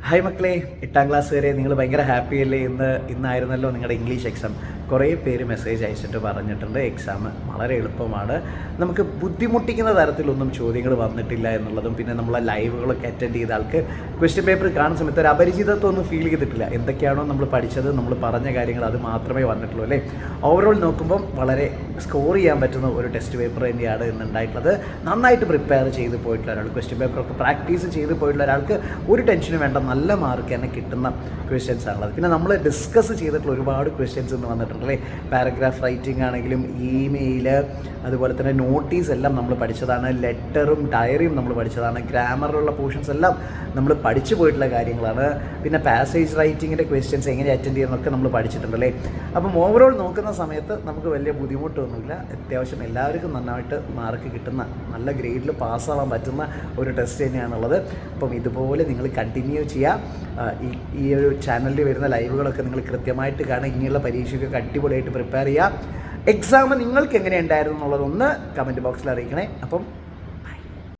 Hi മക്കളെ, 8ാം class വരെ നിങ്ങൾ ഭയങ്കര ഹാപ്പി അല്ലേ? ഇന്നായിരുന്നല്ലോ നിങ്ങളുടെ ഇംഗ്ലീഷ് എക്സാം. കുറേ പേര് മെസ്സേജ് അയച്ചിട്ട് പറഞ്ഞിട്ടുണ്ട് എക്സാം വളരെ എളുപ്പമാണ്, നമുക്ക് ബുദ്ധിമുട്ടിക്കുന്ന തരത്തിലൊന്നും ചോദ്യങ്ങൾ വന്നിട്ടില്ല എന്നുള്ളതും, പിന്നെ നമ്മളെ ലൈവുകളൊക്കെ അറ്റൻഡ് ചെയ്ത ആൾക്ക് ക്വസ്റ്റ്യൻ പേപ്പർ കാണുന്ന സമയത്ത് ഒരു അപരിചിതത്വം ഒന്നും ഫീൽ ചെയ്തിട്ടില്ല. എന്തൊക്കെയാണോ നമ്മൾ പഠിച്ചത്, നമ്മൾ പറഞ്ഞ കാര്യങ്ങൾ അത് മാത്രമേ വന്നിട്ടുള്ളൂ അല്ലേ. ഓവറോൾ നോക്കുമ്പം വളരെ സ്കോർ ചെയ്യാൻ പറ്റുന്ന ഒരു ടെസ്റ്റ് പേപ്പർ തന്നെയാണ് ഇന്നുണ്ടായിട്ടുള്ളത്. നന്നായിട്ട് പ്രിപ്പയർ ചെയ്ത് പോയിട്ടുള്ള ഒരാൾ, ക്വസ്റ്റ്യൻ പേപ്പറൊക്കെ പ്രാക്ടീസ് ചെയ്ത് പോയിട്ടുള്ള ഒരാൾക്ക് ഒരു ടെൻഷനും വേണ്ട, നല്ല മാർക്ക് തന്നെ കിട്ടുന്ന ക്വസ്റ്റ്യൻസ് ആണുള്ളത്. പിന്നെ നമ്മൾ ഡിസ്കസ് ചെയ്തിട്ടുള്ള ഒരുപാട് ക്വസ്റ്റ്യൻസ് ഇന്ന് വന്നിട്ടുണ്ട് അല്ലേ. പാരഗ്രാഫ് റൈറ്റിംഗ് ആണെങ്കിലും ഇമെയിൽ, അതുപോലെ തന്നെ നോട്ടീസ് എല്ലാം നമ്മൾ പഠിച്ചതാണ്. ലെറ്ററും ഡയറിയും നമ്മൾ പഠിച്ചതാണ്. ഗ്രാമറിലുള്ള പോർഷൻസ് എല്ലാം നമ്മൾ പഠിച്ചു പോയിട്ടുള്ള കാര്യങ്ങളാണ്. പിന്നെ പാസേജ് റൈറ്റിങ്ങിൻ്റെ ക്വസ്റ്റ്യൻസ് എങ്ങനെ അറ്റൻഡ് ചെയ്യുന്നതൊക്കെ നമ്മൾ പഠിച്ചിട്ടുണ്ടല്ലേ. അപ്പം ഓവറോൾ നോക്കുന്ന സമയത്ത് നമുക്ക് വലിയ ബുദ്ധിമുട്ടൊന്നുമില്ല. അത്യാവശ്യം എല്ലാവർക്കും നന്നായിട്ട് മാർക്ക് കിട്ടുന്ന, നല്ല ഗ്രേഡിൽ പാസ്സാവാൻ പറ്റുന്ന ഒരു ടെസ്റ്റ് തന്നെയാണുള്ളത്. അപ്പം ഇതുപോലെ നിങ്ങൾ കണ്ടിന്യൂ ചെയ്യുക. ഈ ഒരു ചാനലിൽ വരുന്ന ലൈവുകളൊക്കെ നിങ്ങൾ കൃത്യമായിട്ട് കാണുക. ഇനിയുള്ള പരീക്ഷയ്ക്കൊക്കെ അടിപൊളിയായിട്ട് പ്രിപ്പയർ ചെയ്യുക. എക്സാം നിങ്ങൾക്ക് എങ്ങനെ ഉണ്ടായിരുന്നു എന്നുള്ളതൊന്ന് കമൻറ്റ് ബോക്സിൽ അറിയിക്കണേ. അപ്പം